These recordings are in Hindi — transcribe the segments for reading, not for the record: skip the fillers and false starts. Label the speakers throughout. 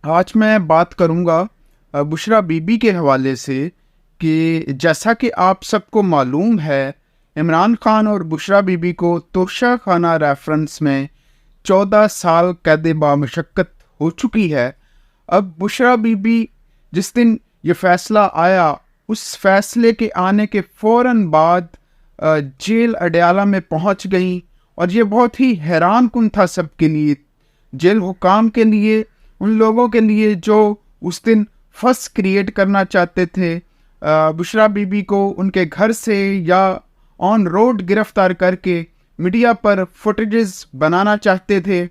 Speaker 1: आज मैं बात करूंगा बुशरा बीबी के हवाले से कि जैसा कि आप सबको मालूम है, इमरान खान और बुशरा बीबी को तोशा खाना रेफरेंस में 14 साल कैद बामशक्कत हो चुकी है। अब बुशरा बीबी जिस दिन ये फ़ैसला आया, उस फैसले के आने के फ़ौरन बाद जेल अडयाला में पहुंच गई और ये बहुत ही हैरान कुन था सबके लिए, जेल हुकाम के लिए, उन लोगों के लिए जो उस दिन फस क्रिएट करना चाहते थे, बुशरा बीबी को उनके घर से या ऑन रोड गिरफ्तार करके मीडिया पर फुटेजेस बनाना चाहते थे।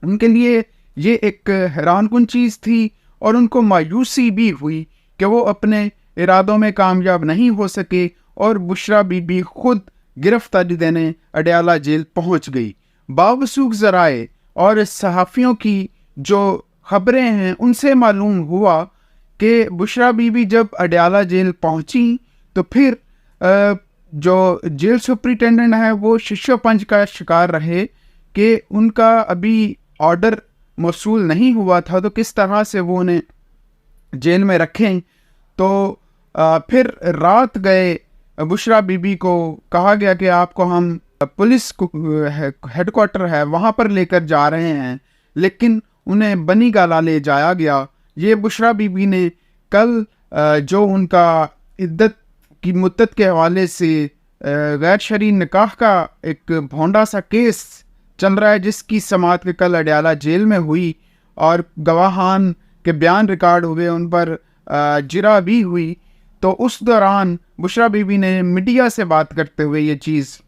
Speaker 1: उनके लिए ये एक हैरानकुन चीज़ थी और उनको मायूसी भी हुई कि वो अपने इरादों में कामयाब नहीं हो सके और बुशरा बीबी खुद गिरफ्तारी देने अडयाला जेल पहुंच गई। बावसूख ज़राए और सहाफ़ियों की जो ख़बरें हैं उनसे मालूम हुआ कि बुशरा बीबी जब अडयाला जेल पहुंची तो फिर जो जेल सुपरिटेंडेंट है वो शिष्योपंच का शिकार रहे कि उनका अभी ऑर्डर मौसूल नहीं हुआ था, तो किस तरह से वो उन्हें जेल में रखें। तो फिर रात गए बुशरा बीबी को कहा गया कि आपको हम पुलिस हेडक्वार्टर है वहाँ पर लेकर जा रहे हैं, लेकिन उन्हें बनी गाला ले जाया गया। ये बुशरा बीबी ने कल जो उनका इद्दत की मुद्दत के हवाले से गैर शरई निकाह का एक भोंडा सा केस चल रहा है, जिसकी समाअत के कल अडयाला जेल में हुई और गवाहान के बयान रिकॉर्ड हुए, उन पर जिरा भी हुई। तो उस दौरान बुशरा बीबी ने मीडिया से बात करते हुए ये चीज़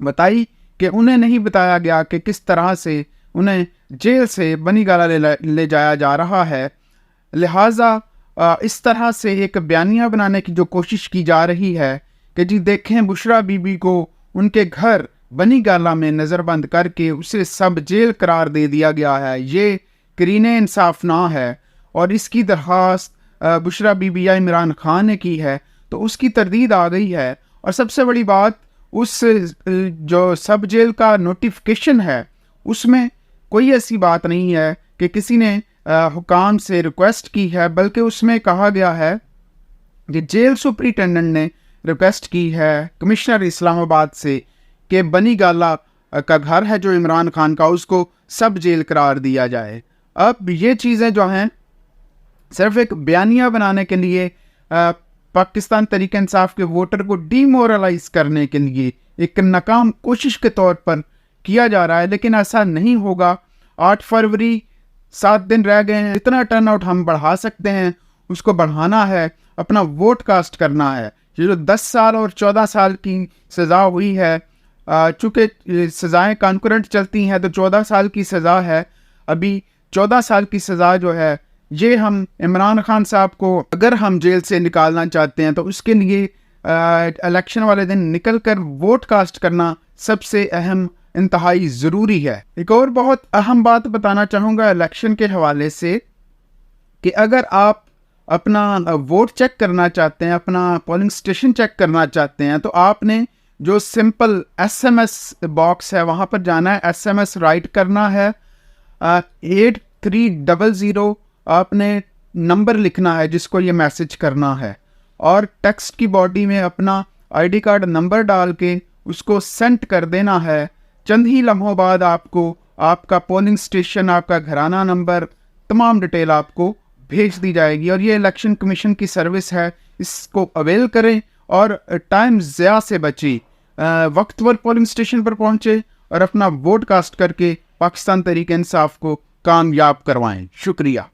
Speaker 1: बताई कि उन्हें नहीं बताया गया कि किस तरह से उन्हें जेल से बनी गाला ले जाया जा रहा है। लिहाजा इस तरह से एक बयानिया बनाने की जो कोशिश की जा रही है कि जी देखें, बुशरा बीबी को उनके घर बनी गाला में नज़रबंद करके उसे सब जेल करार दे दिया गया है, ये करीने इंसाफ ना है। और इसकी दरख्वास्त बुशरा बीबी या इमरान खान ने की है, तो उसकी तरदीद आ गई है। और सबसे बड़ी बात, उस जो सब जेल का नोटिफिकेशन है उसमें कोई ऐसी बात नहीं है कि किसी ने हुकाम से रिक्वेस्ट की है, बल्कि उसमें कहा गया है कि जेल सुपरिटेंडेंट ने रिक्वेस्ट की है कमिश्नर इस्लामाबाद से कि बनी गाला का घर है जो इमरान खान का, उसको सब जेल करार दिया जाए। अब ये चीज़ें जो हैं सिर्फ एक बयानिया बनाने के लिए, पाकिस्तान तहरीक इंसाफ के वोटर को डीमोरलाइज करने के लिए एक नाकाम कोशिश के तौर पर किया जा रहा है, लेकिन ऐसा नहीं होगा। 8 फरवरी 7 दिन रह गए हैं, जितना टर्नआउट हम बढ़ा सकते हैं उसको बढ़ाना है, अपना वोट कास्ट करना है। ये जो 10 साल और 14 साल की सज़ा हुई है, चूँकि सज़ाएँ कॉन्करेंट चलती हैं तो 14 साल की सज़ा है। अभी 14 साल की सज़ा जो है ये हम इमरान खान साहब को अगर हम जेल से निकालना चाहते हैं तो उसके लिए इलेक्शन वाले दिन निकल कर वोट कास्ट करना सबसे अहम इंतहाई ज़रूरी है। एक और बहुत अहम बात बताना चाहूँगा इलेक्शन के हवाले से कि अगर आप अपना वोट चेक करना चाहते हैं, अपना पोलिंग स्टेशन चेक करना चाहते हैं, तो आपने जो सिंपल SMS बॉक्स है वहाँ पर जाना है, SMS राइट करना है, 8300 आपने नंबर लिखना है जिसको ये मैसेज करना है, और टेक्स्ट की बॉडी में अपना ID कार्ड नंबर डाल के उसको सेंड कर देना है। चंद ही लम्हों बाद आपको आपका पोलिंग स्टेशन, आपका घराना नंबर, तमाम डिटेल आपको भेज दी जाएगी। और ये इलेक्शन कमीशन की सर्विस है, इसको अवेल करें और टाइम ज़्यादा से बची, वक्त पर पोलिंग स्टेशन पर पहुँचे और अपना वोट कास्ट करके पाकिस्तान तहरीक इंसाफ को कामयाब करवाएं। शुक्रिया।